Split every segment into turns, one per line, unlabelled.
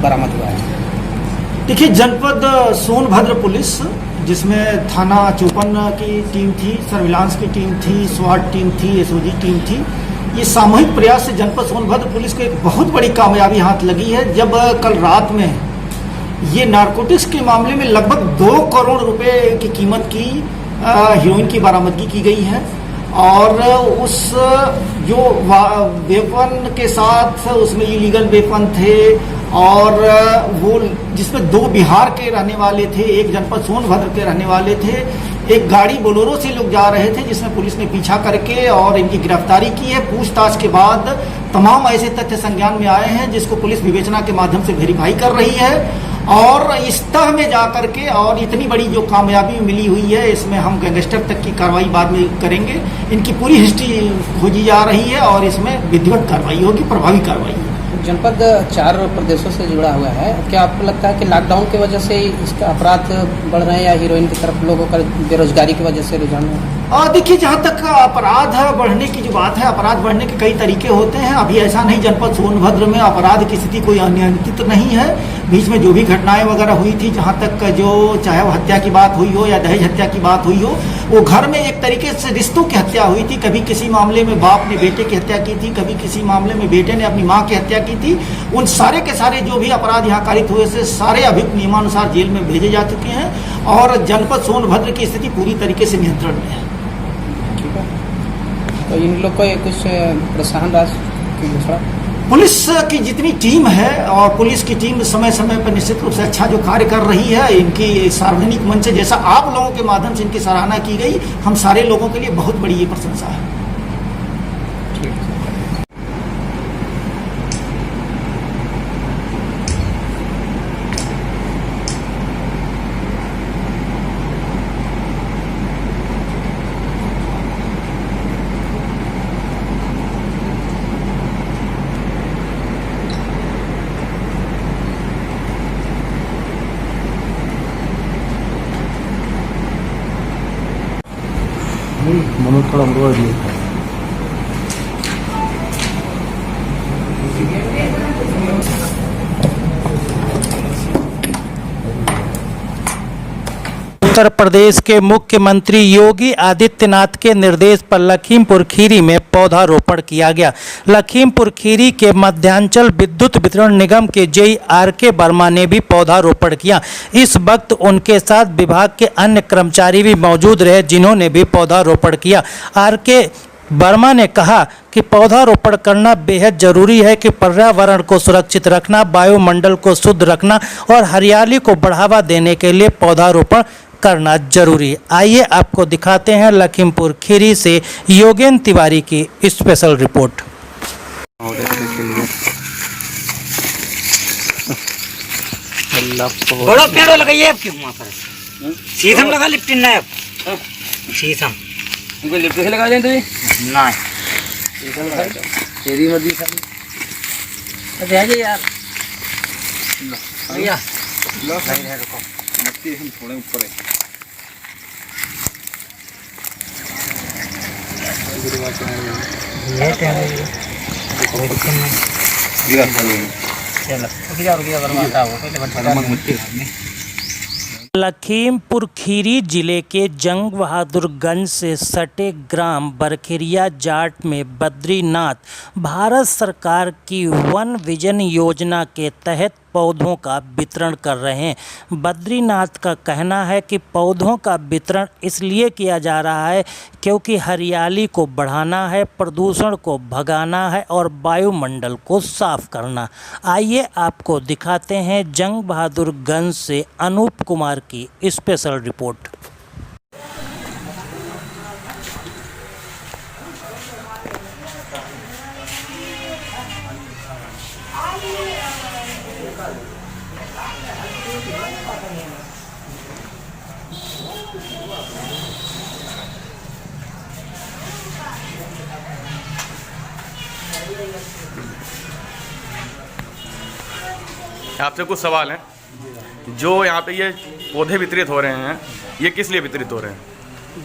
बरामद हुआ है?
देखिए, जनपद सोनभद्र पुलिस, जिसमें थाना 54 की टीम थी, सर्विलांस की टीम थी, स्वाट टीम थी, एसओजी टीम थी, ये सामूहिक प्रयास से जनपद सोनभद्र पुलिस को एक बहुत बड़ी कामयाबी हाथ लगी है। जब कल रात में ये नारकोटिक्स के मामले में लगभग 2 करोड़ रुपए की कीमत की हीरोइन की बरामदगी की गई है और उस जो वेपन के साथ उसमें इलीगल वेपन थे और वो जिसमें 2 बिहार के रहने वाले थे, एक जनपद सोनभद्र के रहने वाले थे, एक गाड़ी बोलेरो से लोग जा रहे थे जिसमें पुलिस ने पीछा करके और इनकी गिरफ्तारी की है। पूछताछ के बाद तमाम ऐसे तथ्य संज्ञान में आए हैं जिसको पुलिस विवेचना के माध्यम से वेरीफाई कर रही है और इस तह में जाकर के और इतनी बड़ी जो कामयाबी मिली हुई है, इसमें हम गैंगस्टर तक की कार्रवाई बाद में करेंगे। इनकी पूरी हिस्ट्री खोजी जा रही है और इसमें विधिवत कार्रवाई होगी, प्रभावी कार्रवाई होगी।
जनपद 4 प्रदेशों से जुड़ा हुआ है, क्या आपको लगता है कि लॉकडाउन की वजह से इसका अपराध बढ़ रहे हैं या हीरोइन की तरफ लोगों का बेरोजगारी की वजह से रुझान है?
देखिए, जहाँ तक अपराध बढ़ने की जो बात है, अपराध बढ़ने के कई तरीके होते हैं। अभी ऐसा नहीं, जनपद सोनभद्र में अपराध की स्थिति कोई अनियंत्रित नहीं है। बीच में जो भी घटनाएं वगैरह हुई थी, जहाँ तक जो चाहे वो हत्या की बात हुई हो या दहेज हत्या की बात हुई हो, वो घर में एक तरीके से रिश्तों की हत्या हुई थी। कभी किसी मामले में बाप ने बेटे की हत्या की थी, कभी किसी मामले में बेटे ने अपनी माँ की हत्या की थी। उन सारे के सारे जो भी अपराध यहाँ कारित हुए से सारे अभियुक्त नियमानुसार जेल में भेजे जा चुके हैं और जनपद सोनभद्र की स्थिति पूरी तरीके से नियंत्रण में है।
तो इन लोग को कुछ प्रोत्साहन राशि दूसरा
पुलिस की जितनी टीम है और पुलिस की टीम समय समय पर निश्चित रूप से अच्छा जो कार्य कर रही है, इनकी सार्वजनिक मंच से जैसा आप लोगों के माध्यम से इनकी सराहना की गई, हम सारे लोगों के लिए बहुत बड़ी ये प्रशंसा है।
मनोज थोड़ा मुड़वा दिए।
उत्तर प्रदेश के मुख्यमंत्री योगी आदित्यनाथ के निर्देश पर लखीमपुर खीरी में पौधारोपण किया गया। लखीमपुर खीरी के मध्यांचल विद्युत वितरण निगम के जेई आर.के. वर्मा ने भी पौधारोपण किया। इस वक्त उनके साथ विभाग के अन्य कर्मचारी भी मौजूद रहे जिन्होंने भी पौधारोपण किया। आर.के. वर्मा ने कहा कि पौधारोपण करना बेहद जरूरी है कि पर्यावरण को सुरक्षित रखना, वायुमंडल को शुद्ध रखना और हरियाली को बढ़ावा देने के लिए पौधारोपण करना जरूरी है। आइए आपको दिखाते हैं लखीमपुर खीरी से योगेंद्र तिवारी की स्पेशल रिपोर्ट।
बड़ा पेड़ लगाइए आपके वहाँ पर, शीशम लगा लिप्टिन ना आप शीशम
उनको लिप्ट से लगा दें तो
ना
तेरी मर्जी सारी
जाइए यार भैया
लो है रुको नक्की हम थोड़े ऊपर है
लेट है कोई दिक्कत नहीं
गिरा
चलो रुकिया बर्बाद हो पहले
मत
लखीमपुर खीरी जिले के जंग बहादुरगंज से सटे ग्राम बरखेरिया जाट में बद्रीनाथ भारत सरकार की वन विजन योजना के तहत पौधों का वितरण कर रहे हैं। बद्रीनाथ का कहना है कि पौधों का वितरण इसलिए किया जा रहा है क्योंकि हरियाली को बढ़ाना है, प्रदूषण को भगाना है और वायुमंडल को साफ करना। आइए आपको दिखाते हैं जंग बहादुरगंज से अनूप कुमार की स्पेशल रिपोर्ट।
आपसे कुछ सवाल हैं। जो यहाँ पे ये पौधे वितरित हो रहे हैं, ये किस लिए वितरित हो रहे हैं?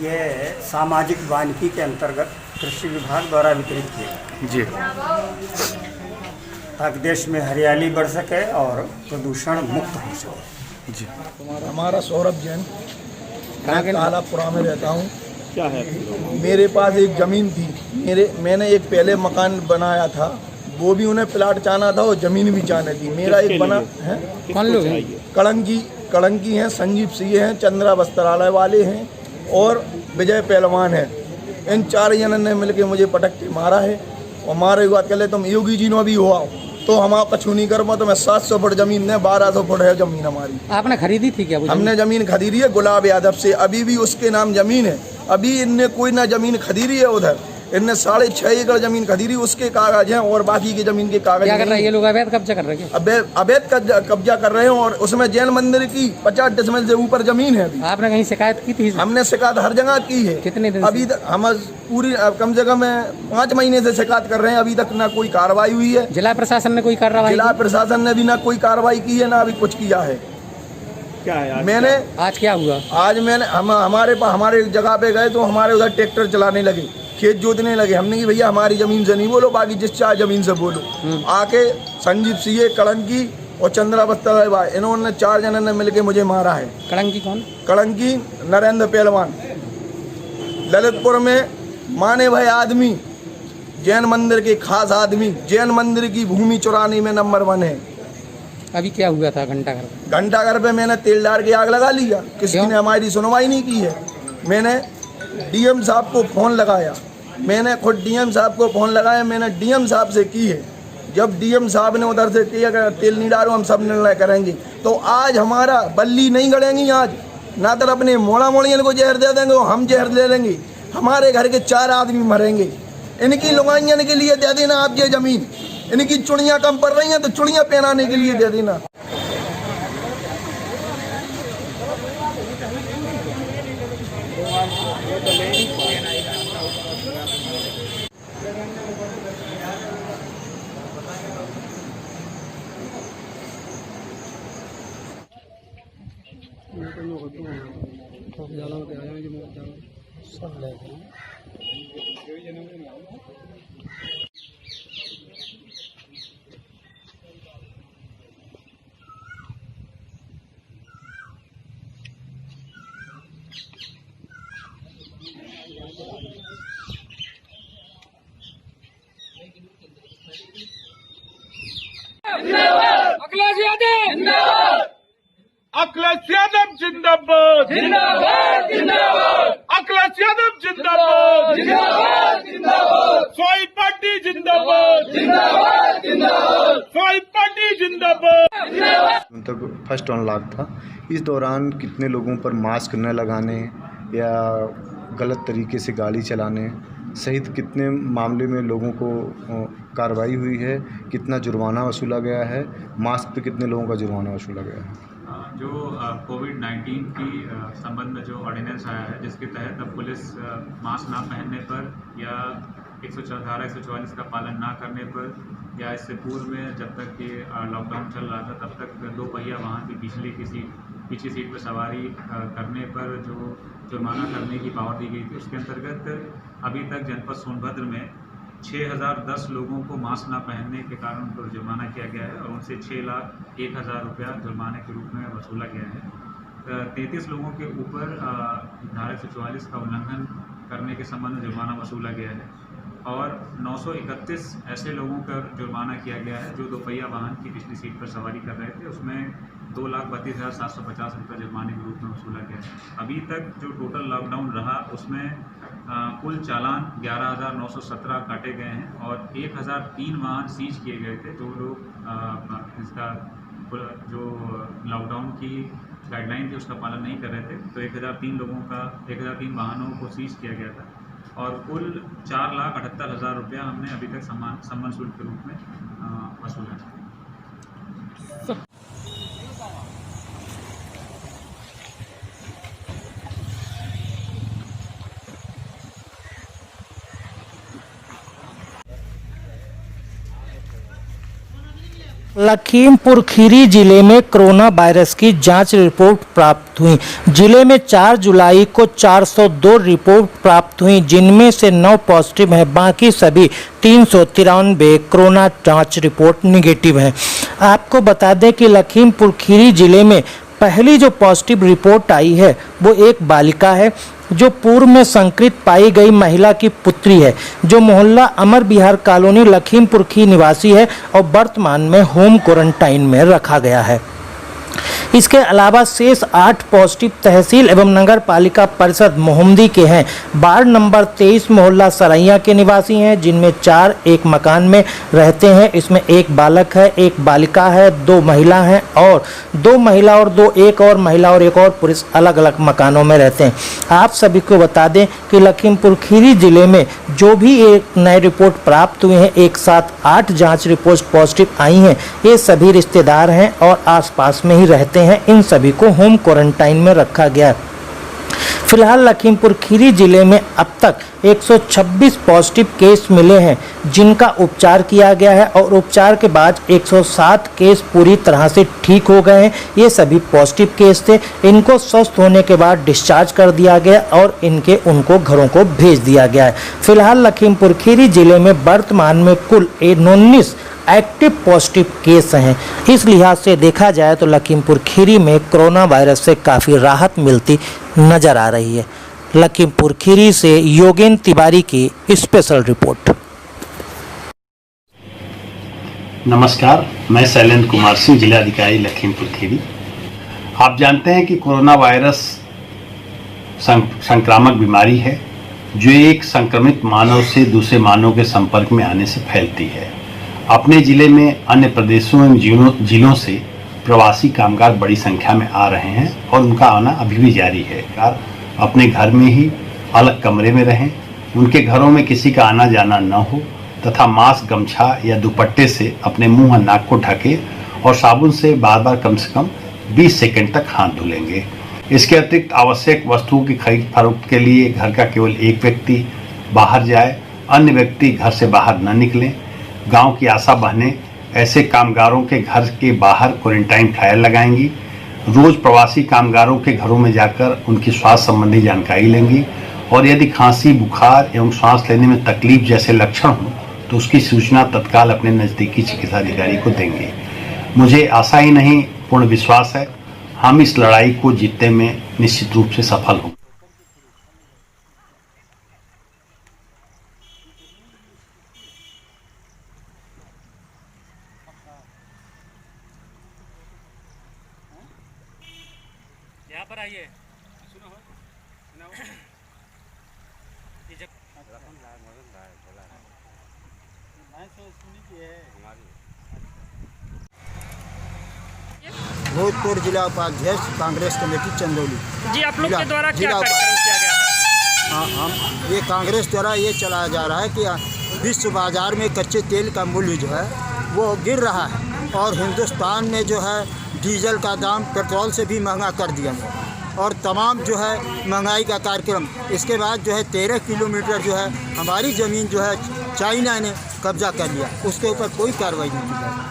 ये सामाजिक वानिकी के अंतर्गत कृषि विभाग द्वारा वितरित किए
जी।
ताकि देश में हरियाली बढ़ सके और प्रदूषण मुक्त हो सके।
जी
हमारा सौरभ जैन, मैं कालापुरा में रहता हूँ। क्या है? मेरे पास एक ज़मीन थी, मैंने एक पहले मकान बनाया था, वो भी उन्हें प्लाट चाहना था और ज़मीन भी चाहनी थी। मेरा एक बना है,
कौन लोग हैं?
कलंकी हैं, संजीव सिंह हैं, चंद्रा वस्त्रालय वाले हैं और विजय पहलवान है। इन 4 जनों ने मिलकर मुझे पटक के मारा है और मारे के बाद कहले तुम योगी जी ने भी हुआ तो हम आप कछु नहीं कर पाओ। तो मैं 700 फुट जमीन ने 1200 फुट है जमीन हमारी।
आपने खरीदी थी क्या?
हमने जमीन खरीदी है गुलाब यादव से, अभी भी उसके नाम जमीन है। अभी इनने कोई ना जमीन खरीदी है, उधर इनने 6.5 एकड़ जमीन खरीदी, उसके कागज हैं और बाकी की जमीन के कागज
क्या कर रहे हैं ये लोग? अवैध कब्जा कर रहे हैं?
अवैध कब्जा कर रहे हैं और उसमें जैन मंदिर की 50 डिसमिल से ऊपर जमीन है।
आपने कहीं शिकायत की थी?
हमने शिकायत हर जगह की है।
कितने दिन?
अभी तक हम पूरी कम से कम 5 महीने से शिकायत कर रहे हैं, अभी तक ना कोई कार्रवाई हुई है।
जिला प्रशासन ने कोई कार्रवाई?
जिला प्रशासन ने भी ना कोई कार्रवाई की है, ना अभी कुछ किया है।
क्या है
मैंने
आज क्या हुआ?
आज मैंने हमारे जगह पे गए तो हमारे उधर ट्रैक्टर चलाने लगे, खेत जोतने लगे। हमने कि भैया हमारी जमीन से नहीं बोलो, बाकी जिस चाहे जमीन से बोलो। आके संजीव सिंह, कलंकी और चंद्रा वस्त्रालय, इन्होंने 4 जनों ने मिलके मुझे मारा है।
कलंकी कौन?
कलंकी नरेंद्र पहलवान, ललितपुर में माने भाई आदमी, जैन मंदिर के खास आदमी, जैन मंदिर की भूमि चुराने में नंबर 1 है।
अभी क्या हुआ था
घंटाघर पे मैंने तेल डाल के आग लगा लिया, किसी ने हमारी सुनवाई नहीं की है। मैंने डीएम साहब को फ़ोन लगाया, मैंने खुद डीएम साहब को फ़ोन लगाया, मैंने डीएम साहब से की है। जब डीएम साहब ने उधर से किया कि तेल नहीं डालो हम सब निर्णय करेंगे, तो आज हमारा बल्ली नहीं गड़ेंगी। आज ना तो अपने मोड़ा मोड़ियन को जहर दे देंगे, हम जहर ले लेंगे, हमारे घर के 4 आदमी मरेंगे। इनकी लुगाइयन के लिए दे देना आप ये ज़मीन, इनकी चुड़ियाँ कम पड़ रही हैं तो चुड़ियाँ पहनाने के लिए दे देना।
अखिलेश यादव जिंदाबाद, जिंदाबाद, जिंदाबाद। अखिलेश यादव जिंदाबाद, जिंदाबाद, जिंदाबाद। स्वाई पार्टी जिंदाबाद, जिंदाबाद, जिंदाबाद। स्वाई पार्टी जिंदाबाद।
तक फर्स्ट अनलॉक था, इस दौरान कितने लोगों पर मास्क न लगाने या गलत तरीके से गाड़ी चलाने सहित कितने मामले में लोगों को कार्रवाई हुई है, कितना जुर्माना वसूला गया है, मास्क पे कितने लोगों का जुर्माना वसूला गया है।
जो कोविड-19 की संबंध में जो ऑर्डिनेंस आया है, जिसके तहत अब पुलिस मास्क ना पहनने पर या 144 का पालन ना करने पर या इससे पूर्व में जब तक ये लॉकडाउन चल रहा था तब तक 2 पहिया वाहन की पीछे सीट पर सवारी करने पर जो जुर्माना करने की पावर दी गई थी, उसके अंतर्गत अभी तक जनपद सोनभद्र में 6010 लोगों को मास्क न पहनने के कारण उनको जुर्माना किया गया है और उनसे 6,01,000 रुपया जुर्माने के रूप में वसूला गया है। 33 लोगों के ऊपर धारा 144 का उल्लंघन करने के संबंध में जुर्माना वसूला गया है और 931 ऐसे लोगों का जुर्माना किया गया है जो 2 पहिया वाहन की पिछली सीट पर सवारी कर रहे थे। उसमें 2,32,750 रुपये जुर्माने के रूप में वसूला गया है। अभी तक जो टोटल लॉकडाउन रहा उसमें कुल चालान 11,917 काटे गए हैं और 1,003 वाहन सीज किए गए थे जो लोग इसका जो लॉकडाउन की गाइडलाइन थी उसका पालन नहीं कर रहे थे। तो 1,003 वाहनों को सीज किया गया था और कुल 4,78,000 रुपया हमने अभी तक सम्मान शुल्क के रूप में वसूला है।
लखीमपुर खीरी जिले में कोरोना वायरस की जांच रिपोर्ट प्राप्त हुई। जिले में 4 जुलाई को 402 रिपोर्ट प्राप्त हुई, जिनमें से 9 पॉजिटिव हैं, बाकी सभी 393 कोरोना जांच रिपोर्ट निगेटिव हैं। आपको बता दें कि लखीमपुर खीरी जिले में पहली जो पॉजिटिव रिपोर्ट आई है वो एक बालिका है, जो पूर्व में संक्रमित पाई गई महिला की पुत्री है, जो मोहल्ला अमर विहार कॉलोनी लखीमपुर की निवासी है और वर्तमान में होम क्वारंटाइन में रखा गया है। इसके अलावा शेष 8 पॉजिटिव तहसील एवं नगर पालिका परिषद मोहम्मदी के हैं। वार्ड नंबर 23 मोहल्ला सरैया के निवासी हैं, जिनमें 4 एक मकान में रहते हैं। इसमें एक बालक है, एक बालिका है, 2 महिला हैं और 2 महिला और 2 एक और महिला और एक और पुरुष अलग अलग मकानों में रहते हैं। आप सभी को बता दें कि लखीमपुर खीरी जिले में जो भी एक नए रिपोर्ट प्राप्त हुए हैं, एक साथ 8 जाँच रिपोर्ट पॉजिटिव आई हैं। ये सभी रिश्तेदार हैं और आसपास में ही रहते हैं। इन सभी को होम क्वारंटाइन में रखा गया है। फिलहाल लखीमपुर खीरी जिले में अब तक 126 पॉजिटिव केस मिले हैं, जिनका उपचार किया गया है और उपचार के बाद 107 केस पूरी तरह से ठीक हो गए हैं। ये सभी पॉजिटिव केस थे। इनको स्वस्थ होने के बाद डिस्चार्ज कर दिया गया और उनको घरों को भेज दिया गया है। फिलहाल लखीमपुर खीरी जिले में वर्तमान में कुल 19 एक्टिव पॉजिटिव केस हैं। इस लिहाज से देखा जाए तो लखीमपुर खीरी में कोरोना वायरस से काफ़ी राहत मिलती नज़र आ रही है। लखीमपुर खीरी से योगेंद्र तिवारी की स्पेशल रिपोर्ट।
नमस्कार, मैं शैलेंद्र कुमार सिंह, जिलाधिकारी लखीमपुर खीरी। आप जानते हैं कि कोरोना वायरस संक्रामक बीमारी है, जो एक संक्रमित मानव से दूसरे मानव के संपर्क में आने से फैलती है। अपने ज़िले में अन्य प्रदेशों एवं जिलों से प्रवासी कामगार बड़ी संख्या में आ रहे हैं और उनका आना अभी भी जारी है। अपने घर में ही अलग कमरे में रहें, उनके घरों में किसी का आना जाना न हो तथा मास्क, गमछा या दुपट्टे से अपने मुंह और नाक को ढके और साबुन से बार बार कम से कम 20 सेकंड तक हाथ धुलेंगे। इसके अतिरिक्त आवश्यक वस्तुओं की खरीद फरोख्त के लिए घर का केवल एक व्यक्ति बाहर जाए, अन्य व्यक्ति घर से बाहर न निकलें। गांव की आशा बहनें ऐसे कामगारों के घर के बाहर क्वारंटाइन ट्रायल लगाएंगी। रोज प्रवासी कामगारों के घरों में जाकर उनकी स्वास्थ्य संबंधी जानकारी लेंगी और यदि खांसी, बुखार एवं सांस लेने में तकलीफ जैसे लक्षण हों तो उसकी सूचना तत्काल अपने नज़दीकी चिकित्सा अधिकारी को देंगे। मुझे आशा ही नहीं, पूर्ण विश्वास है हम इस लड़ाई को जीतने में निश्चित रूप से सफल होंगे।
यहाँ पर आइए।
भोजपुर जिला उपाध्यक्ष कांग्रेस कमेटी चंदौली।
जी, आप लोग के द्वारा क्या कार्यक्रम किया गया है?
हाँ, हम ये कांग्रेस द्वारा ये चलाया जा रहा है कि विश्व बाजार में कच्चे तेल का मूल्य जो है वो गिर रहा है और हिंदुस्तान में जो है डीजल का दाम पेट्रोल से भी महंगा कर दिया है और तमाम जो है महंगाई का कार्यक्रम। इसके बाद जो है 13 किलोमीटर जो है हमारी ज़मीन जो है चाइना ने कब्जा कर लिया, उसके ऊपर कोई कार्रवाई नहीं की जाए।